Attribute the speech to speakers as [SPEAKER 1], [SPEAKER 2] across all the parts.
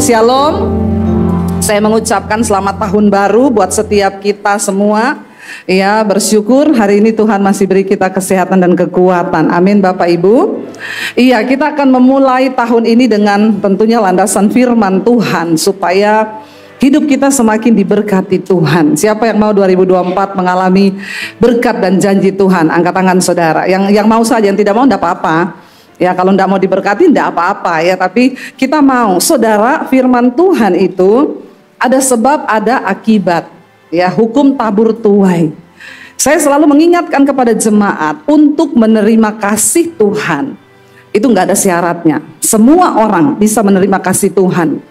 [SPEAKER 1] Shalom. Saya mengucapkan selamat tahun baru buat setiap kita semua. Ya, bersyukur hari ini Tuhan masih beri kita kesehatan dan kekuatan. Amin Bapak Ibu. Iya, kita akan memulai tahun ini dengan tentunya landasan firman Tuhan supaya hidup kita semakin diberkati Tuhan. Siapa yang mau 2024 mengalami berkat dan janji Tuhan? Angkat tangan saudara. Yang mau saja, yang tidak mau enggak apa-apa. Ya, kalau enggak mau diberkati enggak apa-apa ya, tapi kita mau. Saudara, firman Tuhan itu ada sebab, ada akibat. Ya, hukum tabur tuai. Saya selalu mengingatkan kepada jemaat untuk menerima kasih Tuhan. Itu enggak ada syaratnya. Semua orang bisa menerima kasih Tuhan.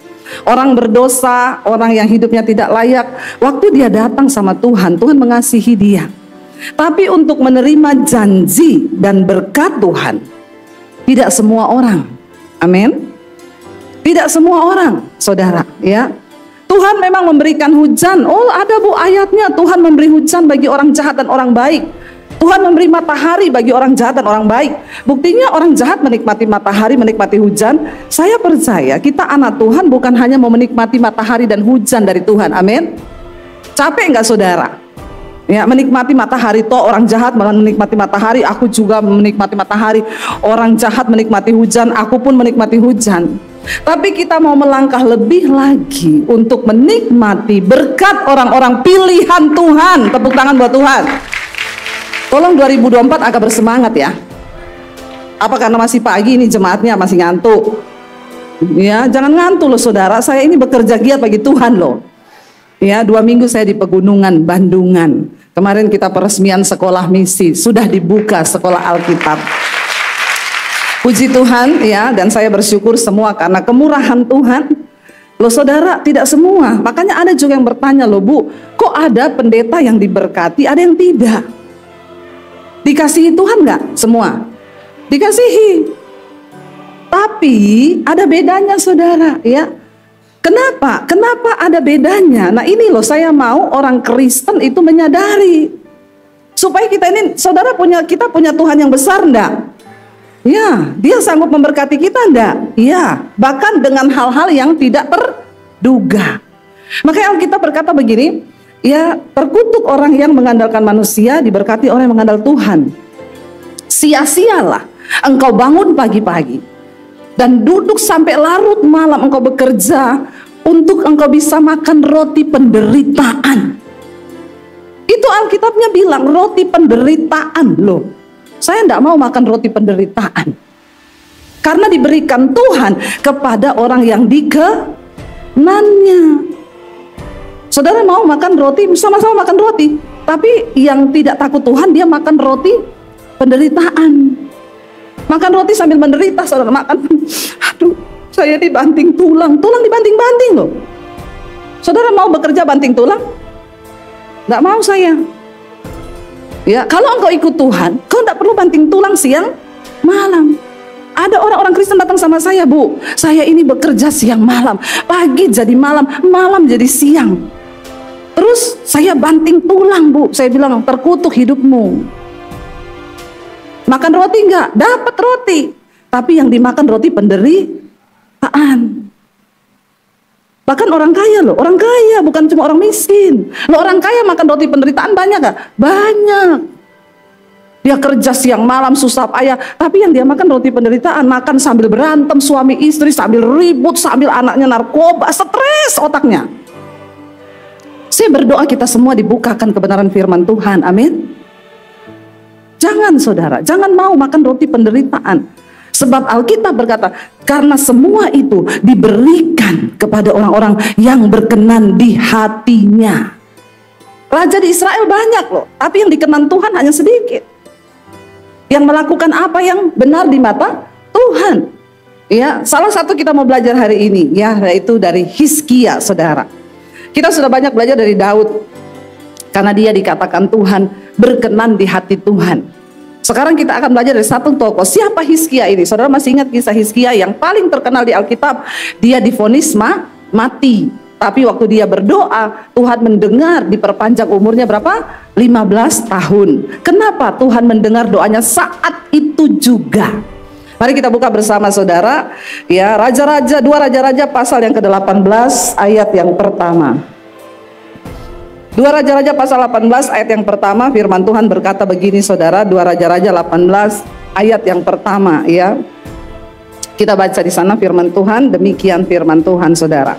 [SPEAKER 1] Orang berdosa, orang yang hidupnya tidak layak, waktu dia datang sama Tuhan, Tuhan mengasihi dia. Tapi untuk menerima janji dan berkat Tuhan, tidak semua orang. Amin. Tidak semua orang, saudara, ya. Tuhan memang memberikan hujan. Oh, ada Bu ayatnya, Tuhan memberi hujan bagi orang jahat dan orang baik. Tuhan memberi matahari bagi orang jahat dan orang baik. Buktinya orang jahat menikmati matahari, menikmati hujan. Saya percaya kita anak Tuhan bukan hanya mau menikmati matahari dan hujan dari Tuhan. Amin. Capek enggak saudara? Ya, menikmati matahari. Toh orang jahat menikmati matahari, aku juga menikmati matahari. Orang jahat menikmati hujan, aku pun menikmati hujan. Tapi kita mau melangkah lebih lagi untuk menikmati berkat orang-orang pilihan Tuhan. Tepuk tangan buat Tuhan. Tolong 2024 agak bersemangat ya. Apa karena masih pagi ini jemaatnya masih ngantuk? Ya, jangan ngantuk loh saudara. Saya ini bekerja giat bagi Tuhan loh. Ya, 2 minggu saya di pegunungan Bandungan. Kemarin kita peresmian sekolah misi. Sudah dibuka sekolah Alkitab. Puji Tuhan ya, dan saya bersyukur semua karena kemurahan Tuhan. Loh saudara, tidak semua. Makanya ada juga yang bertanya loh Bu, kok ada pendeta yang diberkati, ada yang tidak? Dikasihi Tuhan nggak? Semua dikasihi. Tapi ada bedanya saudara ya. Kenapa? Kenapa ada bedanya? Nah ini loh saya mau orang Kristen itu menyadari. Supaya kita ini saudara kita punya Tuhan yang besar enggak? Ya, dia sanggup memberkati kita enggak? Iya, bahkan dengan hal-hal yang tidak terduga. Makanya Alkitab berkata begini, ya, terkutuk orang yang mengandalkan manusia, diberkati orang yang mengandalkan Tuhan. Sia-sialah engkau bangun pagi-pagi dan duduk sampai larut malam engkau bekerja untuk engkau bisa makan roti penderitaan. Itu Alkitabnya bilang roti penderitaan loh. Saya tidak mau makan roti penderitaan. Karena diberikan Tuhan kepada orang yang dikenannya. Saudara mau makan roti, sama-sama makan roti. Tapi yang tidak takut Tuhan, dia makan roti penderitaan. Makan roti sambil menderita, saudara makan. Aduh, saya dibanting tulang. Tulang dibanting-banting loh. Saudara mau bekerja banting tulang? Nggak mau saya. Ya, kalau engkau ikut Tuhan, kau tidak perlu banting tulang siang, malam. Ada orang-orang Kristen datang sama saya, Bu. Saya ini bekerja siang malam, pagi jadi malam, malam jadi siang. Terus saya banting tulang, Bu. Saya bilang terkutuk hidupmu. Makan roti enggak? Dapat roti. Tapi yang dimakan roti penderitaan. Bahkan orang kaya loh, orang kaya bukan cuma orang miskin. Loh orang kaya makan roti penderitaan banyak gak? Banyak. Dia kerja siang malam susah payah, tapi yang dia makan roti penderitaan, makan sambil berantem suami istri, sambil ribut, sambil anaknya narkoba, stres otaknya. Saya berdoa kita semua dibukakan kebenaran firman Tuhan, amin. Jangan saudara, jangan mau makan roti penderitaan. Sebab Alkitab berkata, karena semua itu diberikan kepada orang-orang yang berkenan di hatinya. Raja di Israel banyak loh, tapi yang dikenan Tuhan hanya sedikit. Yang melakukan apa yang benar di mata Tuhan. Ya, salah satu kita mau belajar hari ini, ya, yaitu dari Hizkia, saudara. Kita sudah banyak belajar dari Daud, karena dia dikatakan Tuhan berkenan di hati Tuhan. Sekarang kita akan belajar dari satu tokoh. Siapa Hizkia ini? Saudara masih ingat kisah Hizkia yang paling terkenal di Alkitab? Dia divonis mati. Tapi waktu dia berdoa, Tuhan mendengar, diperpanjang umurnya berapa? 15 tahun. Kenapa Tuhan mendengar doanya saat itu juga? Mari kita buka bersama saudara, ya, Raja-Raja, 2 Raja-Raja pasal yang ke-18 ayat yang pertama. 2 Raja-Raja pasal 18 ayat yang pertama, firman Tuhan berkata begini saudara, 2 Raja-Raja 18 ayat yang pertama, ya. Kita baca di sana firman Tuhan, demikian firman Tuhan saudara.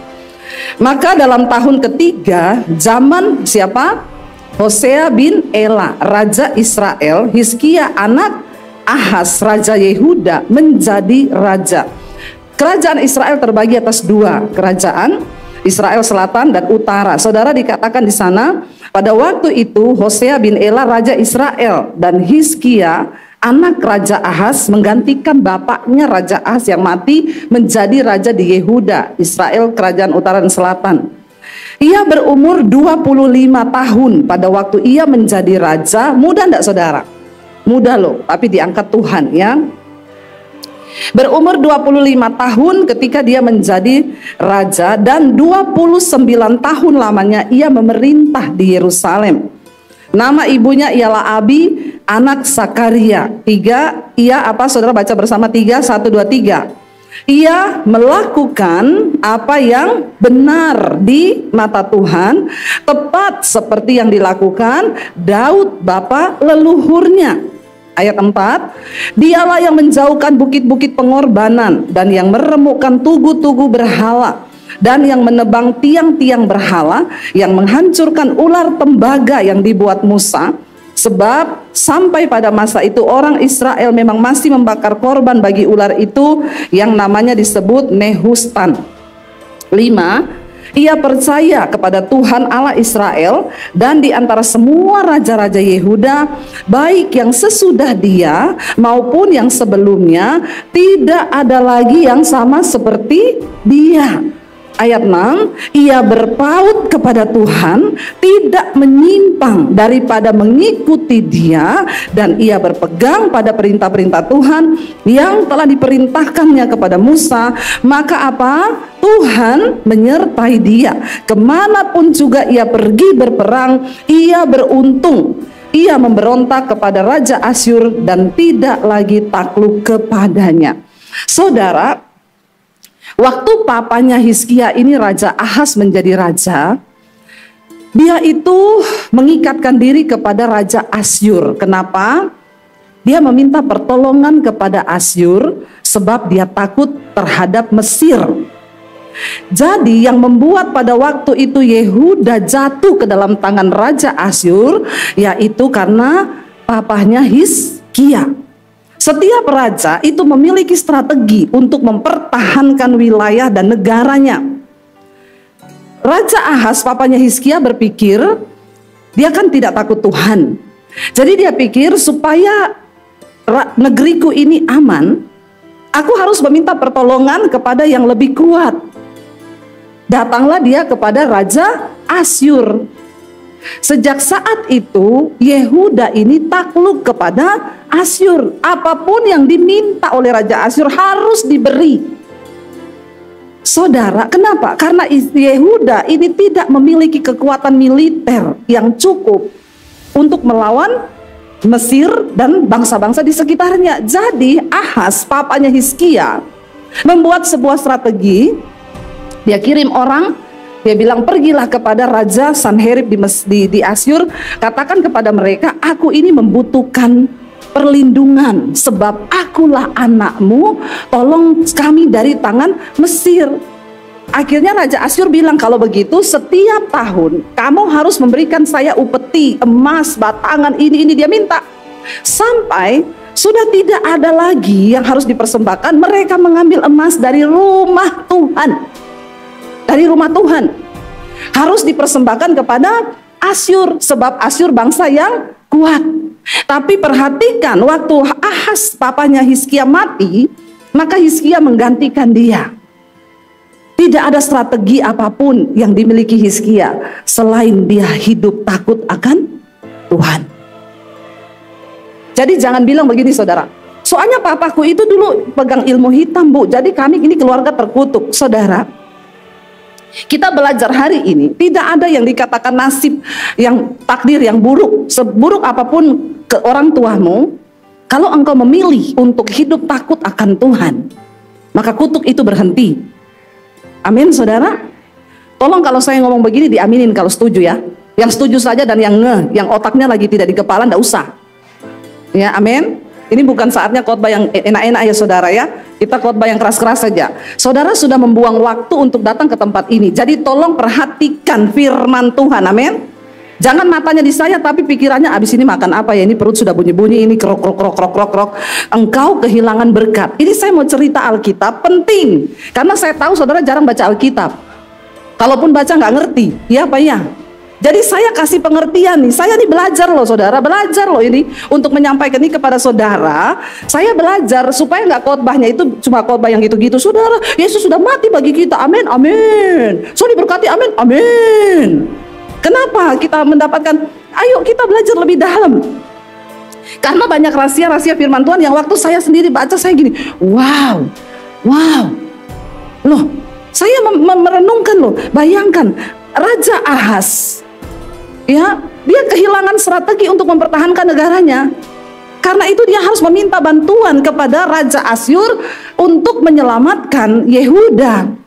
[SPEAKER 1] Maka dalam tahun ketiga zaman siapa? Hosea bin Ela, Raja Israel, Hizkia anak Ahaz, Raja Yehuda menjadi raja. Kerajaan Israel terbagi atas 2 kerajaan, Israel Selatan dan Utara. Saudara, dikatakan di sana, pada waktu itu Hosea bin Ela Raja Israel dan Hizkia anak Raja Ahaz menggantikan bapaknya Raja Ahaz yang mati menjadi raja di Yehuda, Israel, kerajaan Utara dan Selatan. Ia berumur 25 tahun pada waktu ia menjadi raja. Muda enggak saudara? Muda loh, tapi diangkat Tuhan, ya. Berumur 25 tahun ketika dia menjadi raja, dan 29 tahun lamanya ia memerintah di Yerusalem. Nama ibunya ialah Abi, anak Sakaria. Ia apa saudara baca bersama 3, 1, 2, 3. Ia melakukan apa yang benar di mata Tuhan, tepat seperti yang dilakukan Daud bapa leluhurnya. Ayat 4, dialah yang menjauhkan bukit-bukit pengorbanan dan yang meremukkan tugu-tugu berhala dan yang menebang tiang-tiang berhala, yang menghancurkan ular tembaga yang dibuat Musa. Sebab sampai pada masa itu orang Israel memang masih membakar korban bagi ular itu yang namanya disebut Nehustan. 5, ia percaya kepada Tuhan Allah Israel, dan di antara semua raja-raja Yehuda, baik yang sesudah dia maupun yang sebelumnya, tidak ada lagi yang sama seperti dia. Ayat 6, ia berpaut kepada Tuhan, tidak menyimpang daripada mengikuti dia, dan ia berpegang pada perintah-perintah Tuhan yang telah diperintahkannya kepada Musa. Maka apa? Tuhan menyertai dia. Kemanapun juga ia pergi berperang, ia beruntung. Ia memberontak kepada Raja Asyur dan tidak lagi takluk kepadanya. Saudara, waktu papanya Hizkia ini Raja Ahaz menjadi raja, dia itu mengikatkan diri kepada Raja Asyur. Kenapa? Dia meminta pertolongan kepada Asyur sebab dia takut terhadap Mesir. Jadi yang membuat pada waktu itu Yehuda jatuh ke dalam tangan Raja Asyur, yaitu karena papahnya Hizkia. Setiap raja itu memiliki strategi untuk mempertahankan wilayah dan negaranya. Raja Ahaz, papanya Hizkia, berpikir dia kan tidak takut Tuhan. Jadi dia pikir supaya negeriku ini aman, aku harus meminta pertolongan kepada yang lebih kuat. Datanglah dia kepada Raja Asyur. Sejak saat itu Yehuda ini takluk kepada Asyur. Apapun yang diminta oleh Raja Asyur harus diberi. Saudara, kenapa? Karena Yehuda ini tidak memiliki kekuatan militer yang cukup untuk melawan Mesir dan bangsa-bangsa di sekitarnya. Jadi Ahaz, papanya Hizkia, membuat sebuah strategi. Dia kirim orang, dia bilang, pergilah kepada Raja Sanherib di Asyur, katakan kepada mereka, aku ini membutuhkan perlindungan sebab akulah anakmu, tolong kami dari tangan Mesir. Akhirnya Raja Asyur bilang, kalau begitu setiap tahun kamu harus memberikan saya upeti, emas, batangan, ini dia minta. Sampai sudah tidak ada lagi yang harus dipersembahkan, mereka mengambil emas dari rumah Tuhan. Dari rumah Tuhan harus dipersembahkan kepada Asyur, sebab Asyur bangsa yang kuat. Tapi perhatikan, waktu Ahaz papanya Hizkia mati, maka Hizkia menggantikan dia. Tidak ada strategi apapun yang dimiliki Hizkia selain dia hidup takut akan Tuhan. Jadi jangan bilang begini saudara, soalnya papaku itu dulu pegang ilmu hitam bu, jadi kami ini keluarga terkutuk. Saudara, kita belajar hari ini, tidak ada yang dikatakan nasib yang takdir yang buruk. Seburuk apapun ke orang tuamu, Kalau engkau memilih untuk hidup takut akan Tuhan, maka kutuk itu berhenti. Amin saudara. Tolong kalau saya ngomong begini diaminin kalau setuju ya. Yang setuju saja dan yang otaknya lagi tidak di kepala enggak usah. Ya, amin. Ini bukan saatnya khotbah yang enak-enak ya saudara ya. Kita khotbah yang keras-keras saja. Saudara sudah membuang waktu untuk datang ke tempat ini. Jadi tolong perhatikan firman Tuhan, amin. Jangan matanya di saya tapi pikirannya abis ini makan apa ya, ini perut sudah bunyi-bunyi, ini krok krok krok krok krok krok. Engkau kehilangan berkat. Ini saya mau cerita Alkitab penting karena saya tahu saudara jarang baca Alkitab. Kalaupun baca nggak ngerti, ya Pak ya. Jadi saya kasih pengertian nih, saya nih belajar loh saudara, belajar loh ini untuk menyampaikan ini kepada saudara. Saya belajar supaya nggak khotbahnya itu cuma khotbah yang gitu-gitu. Saudara, Yesus sudah mati bagi kita, amin, amin. So diberkati, amin, amin. Kenapa kita mendapatkan? Ayo kita belajar lebih dalam. Karena banyak rahasia-rahasia firman Tuhan yang waktu saya sendiri baca saya gini, wow, wow. Loh, saya merenungkan loh, bayangkan Raja Ahaz, ya, dia kehilangan strategi untuk mempertahankan negaranya. Karena itu dia harus meminta bantuan kepada Raja Asyur untuk menyelamatkan Yehuda,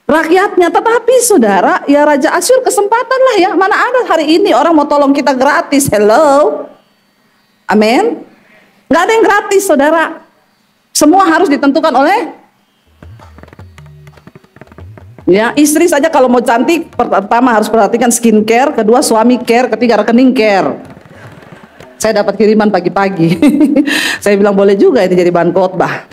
[SPEAKER 1] rakyatnya. Tetapi saudara, ya Raja Asyur kesempatan lah ya. Mana ada hari ini orang mau tolong kita gratis. Hello, amin. Nggak ada yang gratis saudara. Semua harus ditentukan oleh, ya, istri saja kalau mau cantik, pertama harus perhatikan skincare, kedua suami care, ketiga rekening care. Saya dapat kiriman pagi-pagi. Saya bilang boleh juga ini jadi bahan khotbah.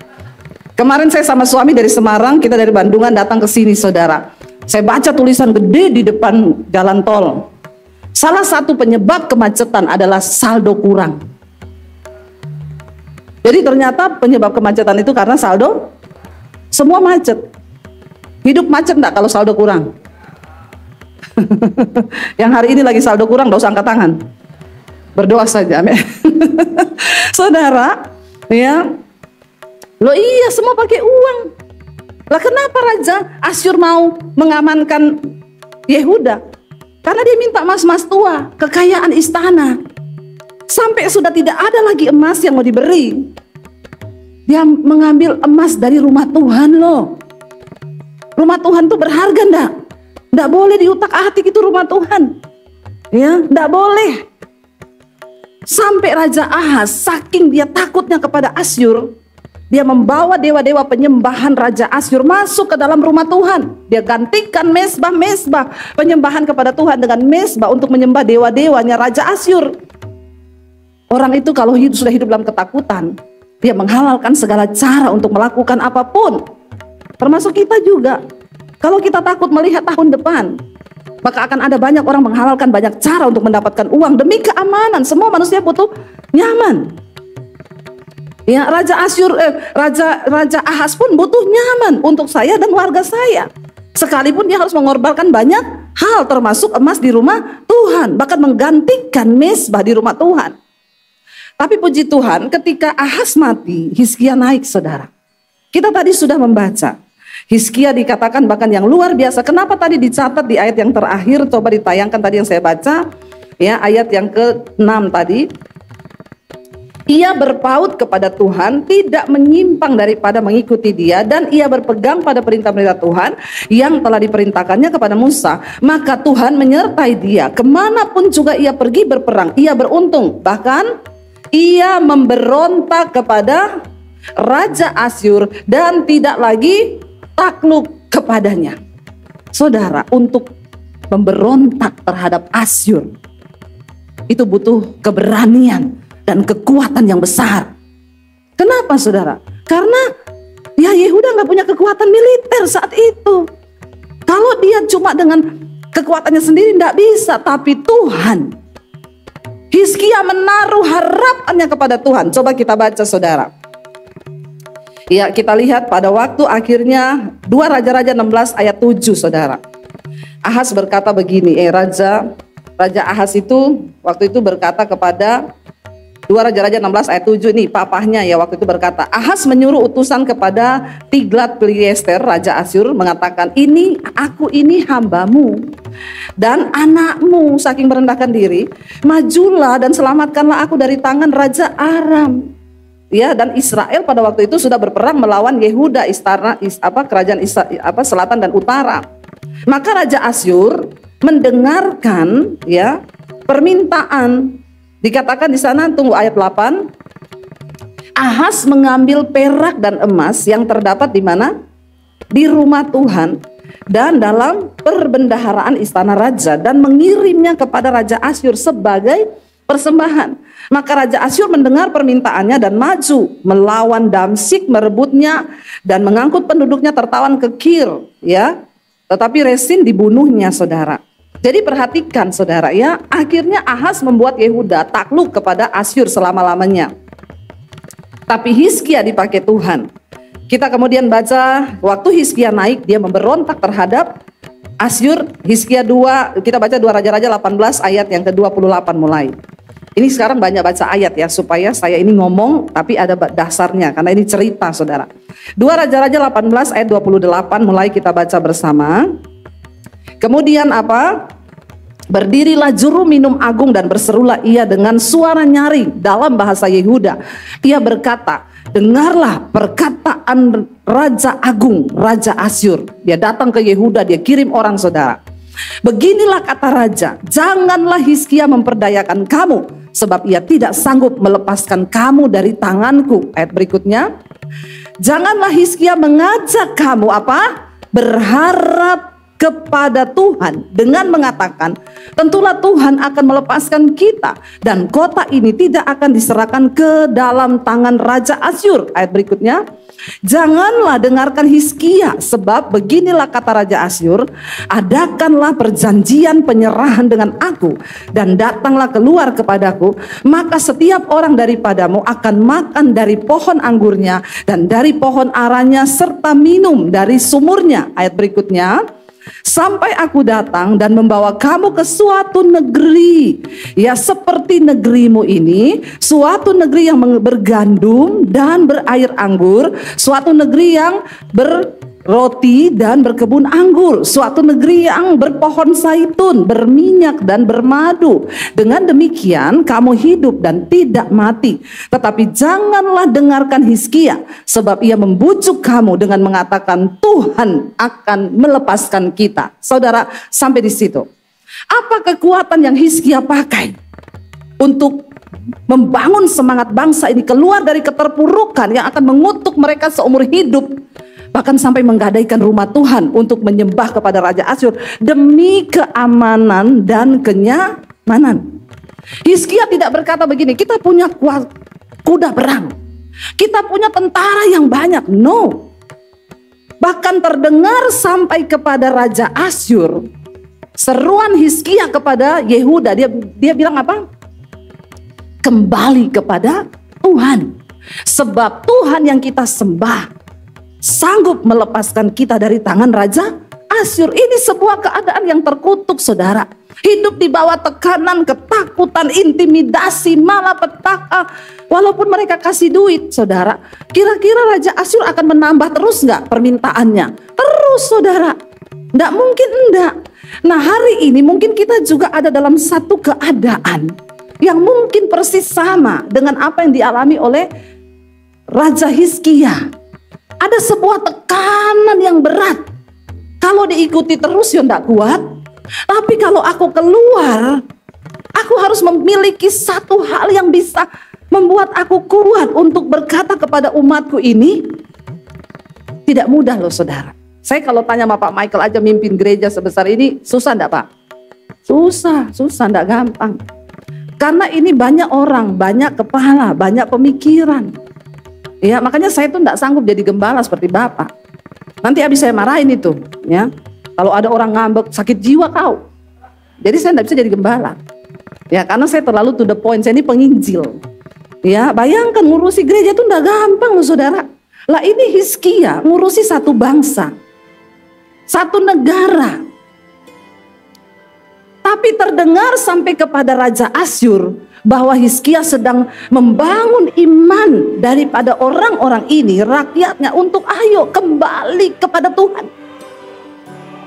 [SPEAKER 1] Kemarin saya sama suami dari Semarang, kita dari Bandungan datang ke sini saudara. Saya baca tulisan gede di depan jalan tol. Salah satu penyebab kemacetan adalah saldo kurang. Jadi ternyata penyebab kemacetan itu karena saldo. Semua macet. Hidup macet enggak kalau saldo kurang? Yang hari ini lagi saldo kurang, enggak usah angkat tangan. Berdoa saja, amin. Saudara, ya. Loh iya, semua pakai uang. Lah kenapa Raja Asyur mau mengamankan Yehuda? Karena dia minta emas-emas tua, kekayaan istana. Sampai sudah tidak ada lagi emas yang mau diberi. Dia mengambil emas dari rumah Tuhan loh. Rumah Tuhan tuh berharga enggak? Enggak boleh diutak-atik itu rumah Tuhan. Ya, enggak boleh. Sampai Raja Ahaz saking dia takutnya kepada Asyur, dia membawa dewa-dewa penyembahan Raja Asyur masuk ke dalam rumah Tuhan. Dia gantikan mesbah-mesbah penyembahan kepada Tuhan dengan mesbah untuk menyembah dewa-dewanya Raja Asyur. Orang itu kalau sudah hidup dalam ketakutan, dia menghalalkan segala cara untuk melakukan apapun. Termasuk kita juga. Kalau kita takut melihat tahun depan, maka akan ada banyak orang menghalalkan banyak cara untuk mendapatkan uang demi keamanan. Semua manusia butuh nyaman. Ya, Raja Ahaz pun butuh nyaman untuk saya dan warga saya. Sekalipun dia harus mengorbankan banyak hal, termasuk emas di rumah Tuhan, bahkan menggantikan mesbah di rumah Tuhan. Tapi puji Tuhan, ketika Ahaz mati, Hizkia naik, saudara. Kita tadi sudah membaca, Hizkia dikatakan bahkan yang luar biasa. Kenapa tadi dicatat di ayat yang terakhir? Coba ditayangkan tadi yang saya baca, ya, ayat yang ke-6 tadi. Ia berpaut kepada Tuhan, tidak menyimpang daripada mengikuti Dia, dan ia berpegang pada perintah-perintah Tuhan yang telah diperintahkannya kepada Musa. Maka Tuhan menyertai dia, kemanapun juga ia pergi berperang, ia beruntung. Bahkan ia memberontak kepada Raja Asyur dan tidak lagi takluk kepadanya. Saudara, untuk memberontak terhadap Asyur itu butuh keberanian dan kekuatan yang besar. Kenapa saudara? Karena ya Yehuda nggak punya kekuatan militer saat itu. Kalau dia cuma dengan kekuatannya sendiri nggak bisa, tapi Tuhan. Hizkia menaruh harapannya kepada Tuhan. Coba kita baca saudara. Ya, kita lihat pada waktu akhirnya 2 Raja-Raja 16 ayat 7 saudara. Ahaz berkata begini, Raja Ahaz itu waktu itu berkata kepada 2 Raja-Raja 16 ayat 7 nih, papahnya ya waktu itu berkata, Ahaz menyuruh utusan kepada Tiglat-Pilneser Raja Asyur mengatakan, aku ini hambamu dan anakmu, saking merendahkan diri, majulah dan selamatkanlah aku dari tangan Raja Aram. ya, dan Israel pada waktu itu sudah berperang melawan Yehuda, kerajaan selatan dan utara. Maka Raja Asyur mendengarkan ya permintaan. Dikatakan di sana, tunggu ayat 8. Ahaz mengambil perak dan emas yang terdapat di mana? Di rumah Tuhan dan dalam perbendaharaan istana raja, dan mengirimnya kepada Raja Asyur sebagai persembahan. Maka Raja Asyur mendengar permintaannya dan maju melawan Damsyik, merebutnya dan mengangkut penduduknya tertawan ke Kir, ya. Tetapi Resin dibunuhnya, saudara. Jadi perhatikan, saudara, ya, akhirnya Ahaz membuat Yehuda takluk kepada Asyur selama-lamanya. Tapi Hizkia dipakai Tuhan. Kita kemudian baca waktu Hizkia naik, dia memberontak terhadap Asyur. Hizkia 2, kita baca 2 Raja-Raja 18 ayat yang ke-28 mulai. Ini sekarang banyak baca ayat ya, supaya saya ini ngomong tapi ada dasarnya, karena ini cerita, saudara. 2 Raja-Raja 18 ayat 28 mulai kita baca bersama. Kemudian apa? Berdirilah juru minum agung dan berserulah ia dengan suara nyaring dalam bahasa Yehuda. Ia berkata, dengarlah perkataan Raja Agung, Raja Asyur. Dia datang ke Yehuda, dia kirim orang, saudara. Beginilah kata Raja, janganlah Hizkia memperdayakan kamu, sebab ia tidak sanggup melepaskan kamu dari tanganku. Ayat berikutnya, janganlah Hizkia mengajak kamu apa? Berharap kepada Tuhan dengan mengatakan, tentulah Tuhan akan melepaskan kita dan kota ini tidak akan diserahkan ke dalam tangan Raja Asyur. Ayat berikutnya, janganlah dengarkan Hizkia, sebab beginilah kata Raja Asyur, adakanlah perjanjian penyerahan dengan aku dan datanglah keluar kepadaku, maka setiap orang daripadamu akan makan dari pohon anggurnya dan dari pohon aranya serta minum dari sumurnya. Ayat berikutnya, sampai aku datang dan membawa kamu ke suatu negeri, ya seperti negerimu ini, suatu negeri yang bergandum dan berair anggur, suatu negeri yang berroti dan berkebun anggur, suatu negeri yang berpohon zaitun, berminyak dan bermadu. Dengan demikian kamu hidup dan tidak mati. Tetapi janganlah dengarkan Hizkia, sebab ia membujuk kamu dengan mengatakan Tuhan akan melepaskan kita. Saudara, sampai di situ. Apa kekuatan yang Hizkia pakai untuk membangun semangat bangsa ini keluar dari keterpurukan yang akan mengutuk mereka seumur hidup, bahkan sampai menggadaikan rumah Tuhan untuk menyembah kepada Raja Asyur demi keamanan dan kenyamanan? Hizkia tidak berkata begini, kita punya kuda perang, kita punya tentara yang banyak. No. Bahkan terdengar sampai kepada Raja Asyur seruan Hizkia kepada Yehuda. Dia bilang apa? Kembali kepada Tuhan, sebab Tuhan yang kita sembah sanggup melepaskan kita dari tangan Raja Asyur. Ini sebuah keadaan yang terkutuk, saudara. Hidup di bawah tekanan, ketakutan, intimidasi, malapetaka. Walaupun mereka kasih duit, saudara, kira-kira Raja Asyur akan menambah terus nggak permintaannya? Terus, saudara. Nggak mungkin enggak. Nah, hari ini mungkin kita juga ada dalam satu keadaan yang mungkin persis sama dengan apa yang dialami oleh Raja Hizkia. Ada sebuah tekanan yang berat. Kalau diikuti terus ya enggak kuat. Tapi kalau aku keluar, aku harus memiliki satu hal yang bisa membuat aku kuat untuk berkata kepada umatku ini. Tidak mudah loh, saudara. Saya kalau tanya sama Pak Michael aja, mimpin gereja sebesar ini susah enggak, Pak? Susah enggak gampang. Karena ini banyak orang, banyak kepala, banyak pemikiran. Ya, makanya saya tuh enggak sanggup jadi gembala seperti Bapak. Nanti habis saya marahin itu, ya. Kalau ada orang ngambek, sakit jiwa kau. Jadi saya enggak bisa jadi gembala. Ya, karena saya terlalu to the point. Saya ini penginjil. Ya, bayangkan ngurusi gereja itu enggak gampang loh, saudara. Lah ini Hizkia ngurusi satu bangsa, satu negara. Tapi terdengar sampai kepada Raja Asyur bahwa Hizkia sedang membangun iman daripada orang-orang ini, rakyatnya, untuk ayo kembali kepada Tuhan.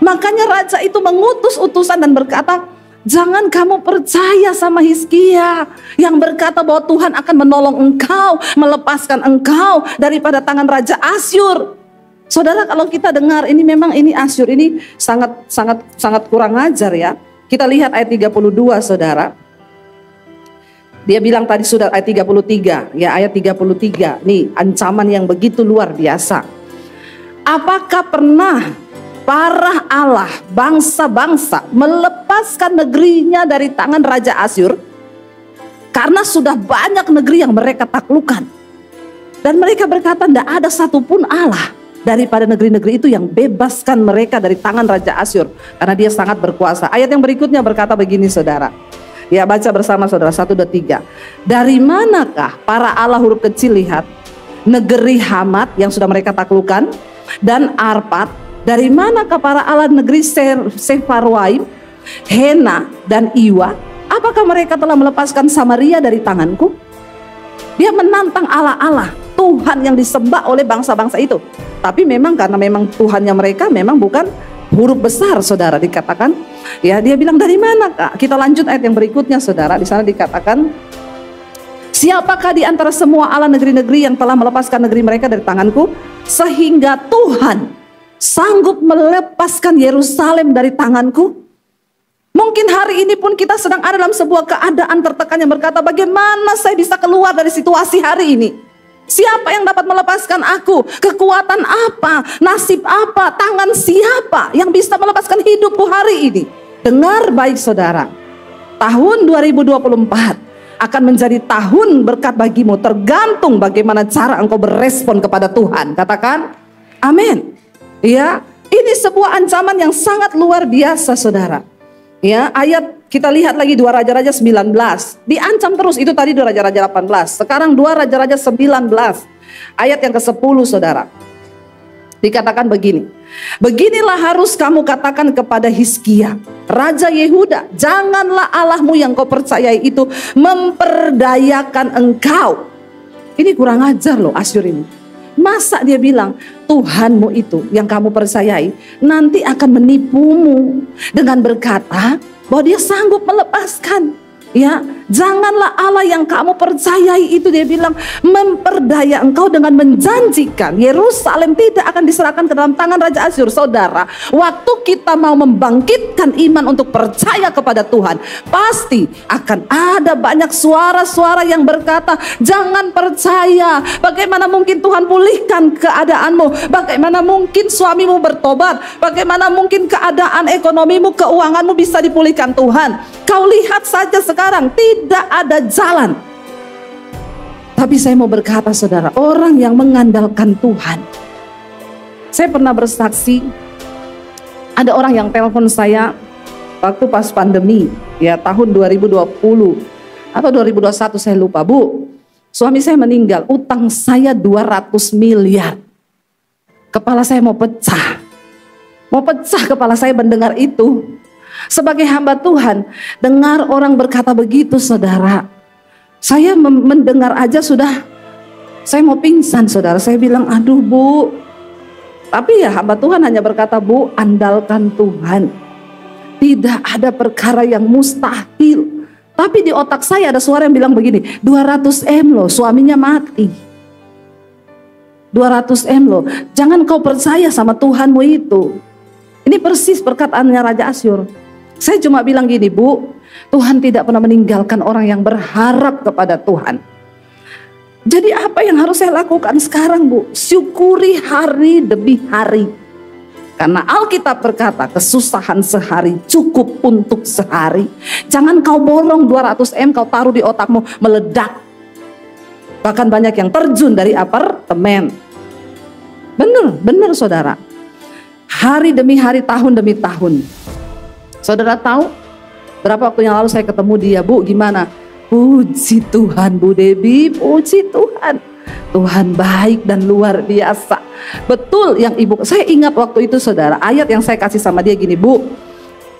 [SPEAKER 1] Makanya raja itu mengutus utusan dan berkata, Jangan kamu percaya sama Hizkia yang berkata bahwa Tuhan akan menolong engkau, melepaskan engkau daripada tangan Raja Asyur. Saudara, kalau kita dengar ini memang ini Asyur ini sangat kurang ajar ya. Kita lihat ayat 32 saudara. Dia bilang tadi sudah ayat 33 ya, ayat 33. Nih ancaman yang begitu luar biasa. Apakah pernah para Allah bangsa-bangsa melepaskan negerinya dari tangan Raja Asyur? Karena sudah banyak negeri yang mereka taklukkan. Dan mereka berkata tidak ada satupun Allah daripada negeri-negeri itu yang bebaskan mereka dari tangan Raja Asyur. Karena dia sangat berkuasa. Ayat yang berikutnya berkata begini saudara. Ya baca bersama saudara 1, 2, 3. Dari manakah para Allah huruf kecil lihat? Negeri Hamat yang sudah mereka taklukkan. Dan Arpad. Dari manakah para Allah negeri Sefarwaim, Hena dan Iwa? Apakah mereka telah melepaskan Samaria dari tanganku? Dia menantang Allah-Allah Tuhan yang disembah oleh bangsa-bangsa itu. Tapi memang karena memang Tuhannya mereka memang bukan huruf besar saudara dikatakan. Ya dia bilang dari mana kak? Kita lanjut ayat yang berikutnya saudara. Di sana dikatakan, siapakah di antara semua Allah negeri-negeri yang telah melepaskan negeri mereka dari tanganku, sehingga Tuhan sanggup melepaskan Yerusalem dari tanganku? Mungkin hari ini pun kita sedang ada dalam sebuah keadaan tertekan yang berkata, bagaimana saya bisa keluar dari situasi hari ini? Siapa yang dapat melepaskan aku? Kekuatan apa? Nasib apa? Tangan siapa yang bisa melepaskan hidupku hari ini? Dengar baik saudara, tahun 2024 akan menjadi tahun berkat bagimu, tergantung bagaimana cara engkau berespon kepada Tuhan. Katakan amin. Ya, ini sebuah ancaman yang sangat luar biasa saudara. Ya, ayat kita lihat lagi 2 Raja-Raja 19. Diancam terus, itu tadi 2 Raja-Raja 18. Sekarang 2 Raja-Raja 19. Ayat yang ke-10 saudara. Dikatakan begini. Beginilah harus kamu katakan kepada Hizkia, Raja Yehuda, janganlah Allahmu yang kau percayai itu memperdayakan engkau. Ini kurang ajar loh Asyur ini. Masa dia bilang Tuhanmu itu yang kamu percayai nanti akan menipumu dengan berkata bahwa dia sanggup melepaskan. Ya, janganlah Allah yang kamu percayai itu, dia bilang, memperdaya engkau dengan menjanjikan Yerusalem tidak akan diserahkan ke dalam tangan Raja Asyur. Saudara, waktu kita mau membangkitkan iman untuk percaya kepada Tuhan, pasti akan ada banyak suara-suara yang berkata, jangan percaya, bagaimana mungkin Tuhan pulihkan keadaanmu, bagaimana mungkin suamimu bertobat, bagaimana mungkin keadaan ekonomimu, keuanganmu bisa dipulihkan Tuhan. Kau lihat saja sekarang tidak ada jalan. Tapi saya mau berkata saudara, orang yang mengandalkan Tuhan. Saya pernah bersaksi, ada orang yang telepon saya waktu pas pandemi, ya tahun 2020 atau 2021 saya lupa. Bu, suami saya meninggal, utang saya 200 miliar. Kepala saya mau pecah. Mau pecah kepala saya mendengar itu. Sebagai hamba Tuhan, dengar orang berkata begitu saudara, saya mendengar aja sudah, saya mau pingsan saudara. Saya bilang aduh bu, tapi ya hamba Tuhan hanya berkata, bu andalkan Tuhan, tidak ada perkara yang mustahil. Tapi di otak saya ada suara yang bilang begini, 200 M loh, suaminya mati, 200 M loh, jangan kau percaya sama Tuhanmu itu. Ini persis perkataannya Raja Asyur. Saya cuma bilang gini, bu, Tuhan tidak pernah meninggalkan orang yang berharap kepada Tuhan. Jadi apa yang harus saya lakukan sekarang, bu? Syukuri hari demi hari. Karena Alkitab berkata, kesusahan sehari cukup untuk sehari. Jangan kau borong 200 M, kau taruh di otakmu, meledak. Bahkan banyak yang terjun dari apartemen. Benar saudara. Hari demi hari, tahun demi tahun. Saudara tahu berapa waktu yang lalu saya ketemu dia, bu gimana? Puji Tuhan Bu Debi, puji Tuhan. Tuhan baik dan luar biasa. Betul yang ibu, saya ingat waktu itu saudara, ayat yang saya kasih sama dia gini, bu,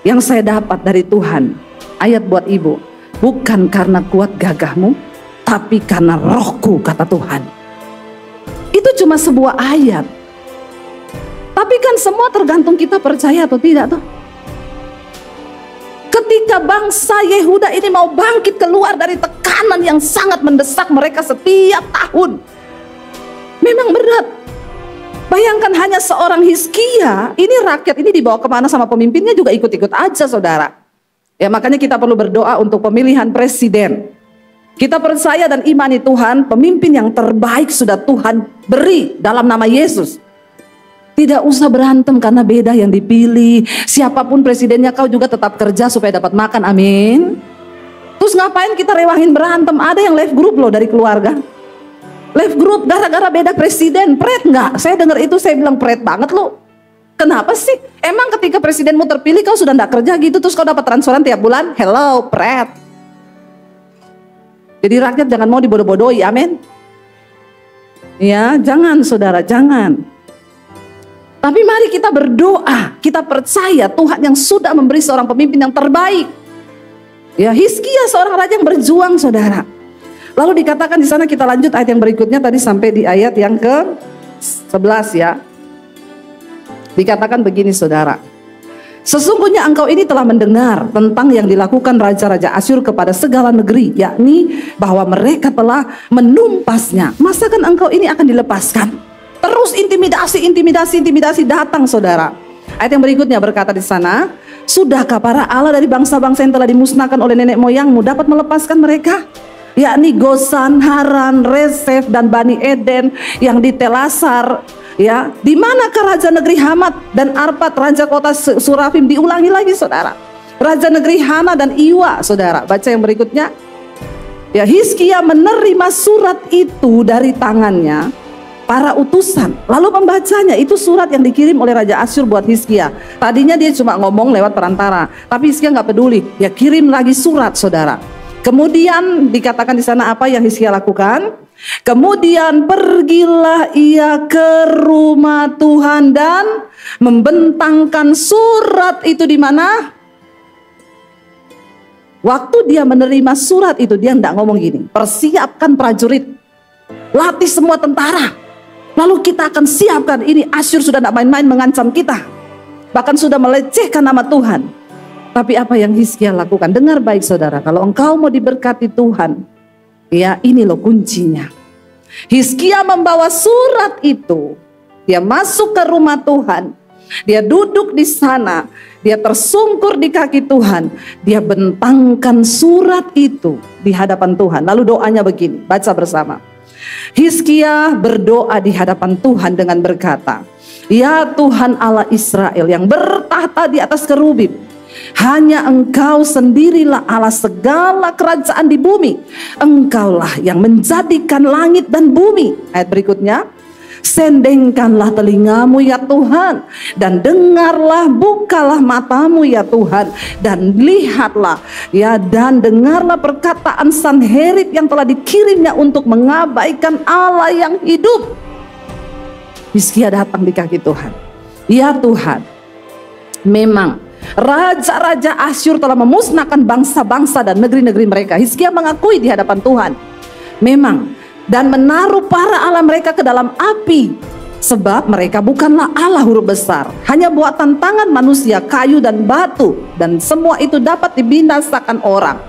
[SPEAKER 1] yang saya dapat dari Tuhan, ayat buat ibu, bukan karena kuat gagahmu, tapi karena rohku, kata Tuhan. Itu cuma sebuah ayat. Tapi kan semua tergantung kita percaya atau tidak tuh. ketika bangsa Yehuda ini mau bangkit keluar dari tekanan yang sangat mendesak mereka setiap tahun. Memang berat. Bayangkan hanya seorang Hizkia, ini rakyat ini dibawa kemana sama pemimpinnya juga ikut-ikut aja saudara. Ya makanya kita perlu berdoa untuk pemilihan presiden. Kita percaya dan imani Tuhan, pemimpin yang terbaik sudah Tuhan beri dalam nama Yesus. Tidak usah berantem karena beda yang dipilih. Siapapun presidennya kau juga tetap kerja supaya dapat makan, amin. Terus ngapain kita rewahin berantem? Ada yang live group loh dari keluarga. Live group gara-gara beda presiden, pret nggak? Saya dengar itu saya bilang pret banget loh. Kenapa sih? Emang ketika presidenmu terpilih kau sudah nggak kerja gitu terus kau dapat transferan tiap bulan? Hello, pret. Jadi rakyat jangan mau dibodoh-bodohi, amin. Ya, jangan saudara, jangan. Tapi mari kita berdoa, kita percaya Tuhan yang sudah memberi seorang pemimpin yang terbaik. Ya, Hizkia seorang raja yang berjuang saudara. Lalu dikatakan di sana, kita lanjut ayat yang berikutnya tadi sampai di ayat yang ke-11 ya. Dikatakan begini saudara. Sesungguhnya engkau ini telah mendengar tentang yang dilakukan raja-raja Asyur kepada segala negeri, yakni bahwa mereka telah menumpasnya. Masakan engkau ini akan dilepaskan? Terus intimidasi datang saudara. Ayat yang berikutnya berkata di sana, sudahkah para Allah dari bangsa-bangsa yang telah dimusnahkan oleh nenek moyangmu dapat melepaskan mereka? Yakni Gosan, Haran, Resef dan Bani Eden yang di Telasar. Ya, di manakah raja negeri Hamat dan Arpad, raja kota Surafim? Diulangi lagi saudara. Raja negeri Hana dan Iwa saudara. Baca yang berikutnya. Ya, Hizkia menerima surat itu dari tangannya para utusan, lalu membacanya. Itu surat yang dikirim oleh Raja Asyur buat Hizkia. Tadinya dia cuma ngomong lewat perantara, tapi Hizkia nggak peduli. Ya, kirim lagi surat saudara. Kemudian dikatakan di sana apa yang Hizkia lakukan? Kemudian pergilah ia ke rumah Tuhan dan membentangkan surat itu di mana? Waktu dia menerima surat itu, dia tidak ngomong gini, persiapkan prajurit, latih semua tentara, lalu kita akan siapkan. Ini Asyur sudah tidak main-main mengancam kita, bahkan sudah melecehkan nama Tuhan. Tapi apa yang Hizkia lakukan? Dengar baik saudara, kalau engkau mau diberkati Tuhan, ya ini loh kuncinya. Hizkia membawa surat itu, dia masuk ke rumah Tuhan, dia duduk di sana, dia tersungkur di kaki Tuhan, dia bentangkan surat itu di hadapan Tuhan. Lalu doanya begini, baca bersama. Hizkia berdoa di hadapan Tuhan dengan berkata, ya Tuhan Allah Israel yang bertahta di atas kerubim, hanya Engkau sendirilah Allah segala kerajaan di bumi. Engkaulah yang menjadikan langit dan bumi. Ayat berikutnya, sendengkanlah telingamu ya Tuhan, dan dengarlah, bukalah matamu ya Tuhan, dan lihatlah ya, dan dengarlah perkataan Sanherib yang telah dikirimnya untuk mengabaikan Allah yang hidup. Hizkia datang di kaki Tuhan. Ya Tuhan, memang raja-raja Asyur telah memusnahkan bangsa-bangsa dan negeri-negeri mereka. Hizkia mengakui di hadapan Tuhan, memang, dan menaruh para Allah mereka ke dalam api, sebab mereka bukanlah Allah huruf besar, hanya buatan tangan manusia, kayu dan batu, dan semua itu dapat dibinasakan orang.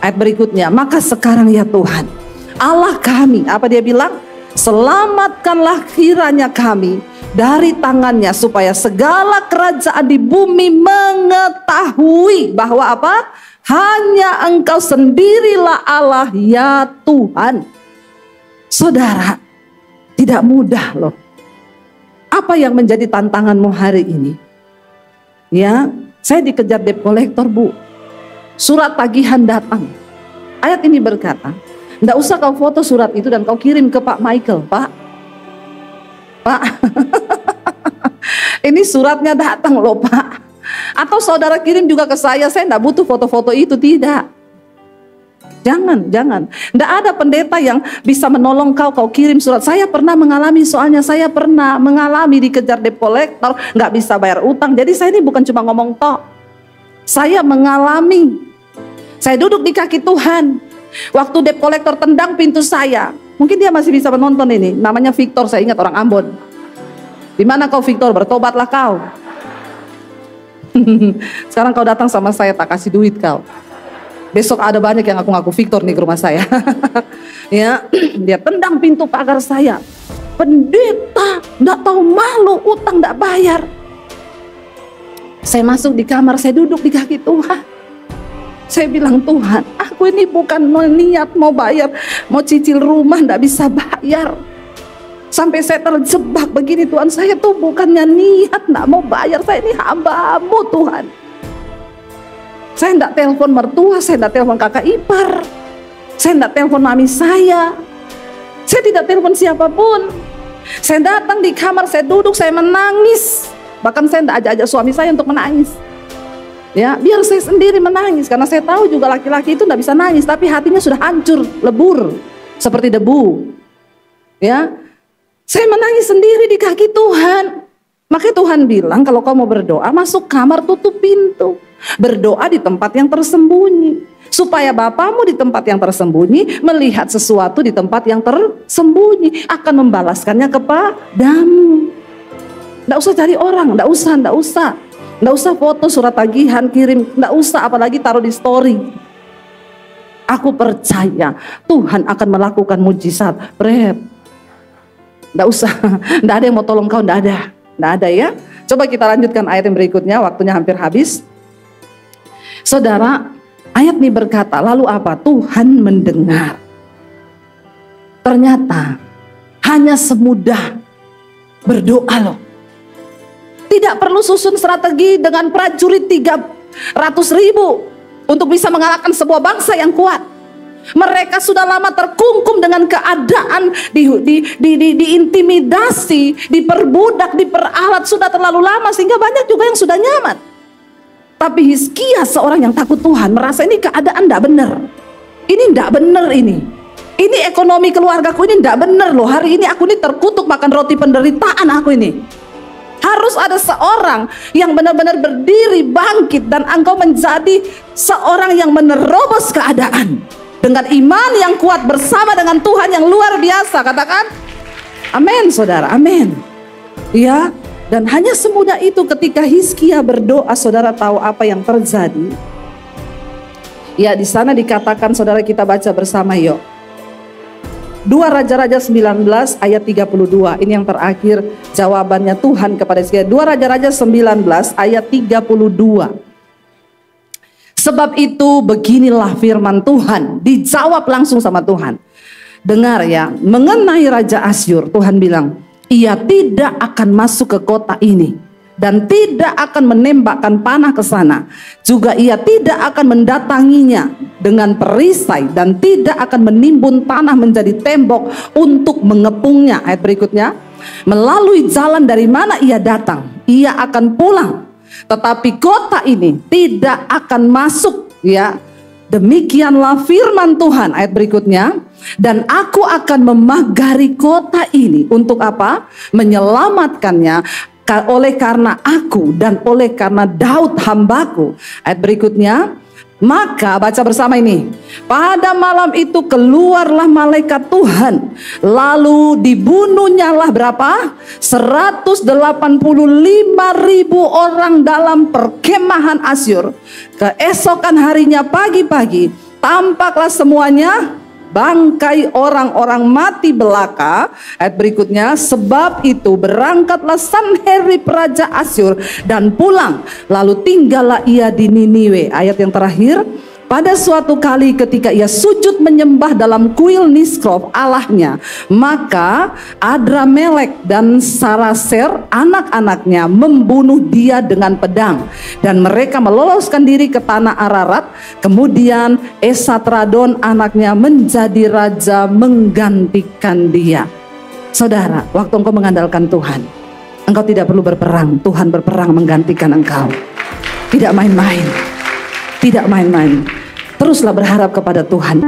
[SPEAKER 1] Ayat berikutnya, maka sekarang ya Tuhan Allah kami, apa dia bilang? Selamatkanlah kiranya kami dari tangannya, supaya segala kerajaan di bumi mengetahui bahwa apa? Hanya Engkau sendirilah Allah ya Tuhan. Saudara, tidak mudah loh. Apa yang menjadi tantanganmu hari ini? Ya, saya dikejar debt collector bu. Surat tagihan datang. Ayat ini berkata, tidak usah kau foto surat itu dan kau kirim ke Pak Michael. Pak, ini suratnya datang loh Pak. Atau saudara kirim juga ke saya tidak butuh foto-foto itu, tidak. Jangan. Tidak ada pendeta yang bisa menolong kau kirim surat. Saya pernah mengalami, soalnya saya pernah mengalami dikejar debt collector, nggak bisa bayar utang. Jadi saya ini bukan cuma ngomong tok. Saya mengalami. Saya duduk di kaki Tuhan. Waktu debt collector tendang pintu saya. Mungkin dia masih bisa menonton ini. Namanya Victor, saya ingat, orang Ambon. Di mana kau Victor? Bertobatlah kau. Sekarang kau datang sama saya, tak kasih duit kau. Besok ada banyak yang ngaku-ngaku Victor nih ke rumah saya. Ya, dia tendang pintu pagar saya. Pendeta, nggak tahu malu, utang nggak bayar. Saya masuk di kamar, saya duduk di kaki Tuhan. Saya bilang, Tuhan, aku ini bukan niat mau bayar, mau cicil rumah nggak bisa bayar. Sampai saya terjebak begini, Tuhan. Saya tuh bukannya niat nggak mau bayar, saya ini hamba-Mu, Tuhan. Saya nggak telepon mertua, saya nggak telepon kakak ipar, saya nggak telepon mami saya tidak telepon siapapun. Saya datang di kamar, saya duduk, saya menangis. Bahkan saya nggak ajak suami saya untuk menangis. Ya, biar saya sendiri menangis, karena saya tahu juga laki-laki itu nggak bisa nangis, tapi hatinya sudah hancur, lebur, seperti debu. Ya, saya menangis sendiri di kaki Tuhan. Makanya Tuhan bilang, kalau kau mau berdoa, masuk kamar, tutup pintu. Berdoa di tempat yang tersembunyi, supaya Bapamu di tempat yang tersembunyi melihat sesuatu di tempat yang tersembunyi, akan membalaskannya kepadamu. Nggak usah cari orang, nggak usah foto surat tagihan kirim, nggak usah, apalagi taruh di story. Aku percaya Tuhan akan melakukan mujizat. Nggak usah, nggak ada yang mau tolong kau, nggak ada ya. Coba kita lanjutkan ayat yang berikutnya, waktunya hampir habis. Saudara, ayat ini berkata, lalu apa? Tuhan mendengar. Ternyata hanya semudah berdoa loh. Tidak perlu susun strategi dengan prajurit 300.000 untuk bisa mengalahkan sebuah bangsa yang kuat. Mereka sudah lama terkungkum dengan keadaan, diintimidasi, diperbudak, diperalat sudah terlalu lama, sehingga banyak juga yang sudah nyaman. Tapi Hizkia, seorang yang takut Tuhan, merasa ini keadaan tidak benar. Ini tidak benar ini. Ini ekonomi keluargaku ini tidak benar loh. Hari ini aku ini terkutuk makan roti penderitaan aku ini. Harus ada seorang yang benar-benar berdiri bangkit, dan engkau menjadi seorang yang menerobos keadaan dengan iman yang kuat bersama dengan Tuhan yang luar biasa. Katakan amin, saudara, amin. Ya. Dan hanya semudah itu ketika Hizkia berdoa, saudara tahu apa yang terjadi? Ya, di sana dikatakan, saudara, kita baca bersama yuk. 2 Raja-Raja 19 ayat 32. Ini yang terakhir jawabannya Tuhan kepada Hizkia. 2 Raja-Raja 19 ayat 32. Sebab itu beginilah firman Tuhan. Dijawab langsung sama Tuhan. Dengar ya, mengenai Raja Asyur, Tuhan bilang, ia tidak akan masuk ke kota ini dan tidak akan menembakkan panah ke sana. Juga ia tidak akan mendatanginya dengan perisai dan tidak akan menimbun tanah menjadi tembok untuk mengepungnya. Ayat berikutnya, melalui jalan dari mana ia datang, ia akan pulang. Tetapi kota ini tidak akan masuk, ya. Demikianlah firman Tuhan. Ayat berikutnya, dan aku akan memagari kota ini. Untuk apa? Menyelamatkannya oleh karena aku dan oleh karena Daud hambaku. Ayat berikutnya, maka baca bersama ini. Pada malam itu keluarlah malaikat Tuhan, lalu dibunuhnyalah berapa? 185.000 orang dalam perkemahan Asyur. Keesokan harinya pagi-pagi tampaklah semuanya bangkai orang-orang mati belaka. Ayat berikutnya, sebab itu berangkatlah Sanherib Raja Asyur dan pulang, lalu tinggallah ia di Niniwe. Ayat yang terakhir, pada suatu kali ketika ia sujud menyembah dalam kuil Nisroch Allahnya, maka Adramelek dan Saraser anak-anaknya membunuh dia dengan pedang, dan mereka meloloskan diri ke tanah Ararat. Kemudian Esatradon anaknya menjadi raja menggantikan dia. Saudara, waktu engkau mengandalkan Tuhan, engkau tidak perlu berperang. Tuhan berperang menggantikan engkau. Tidak main-main. Tidak main-main. Teruslah berharap kepada Tuhan.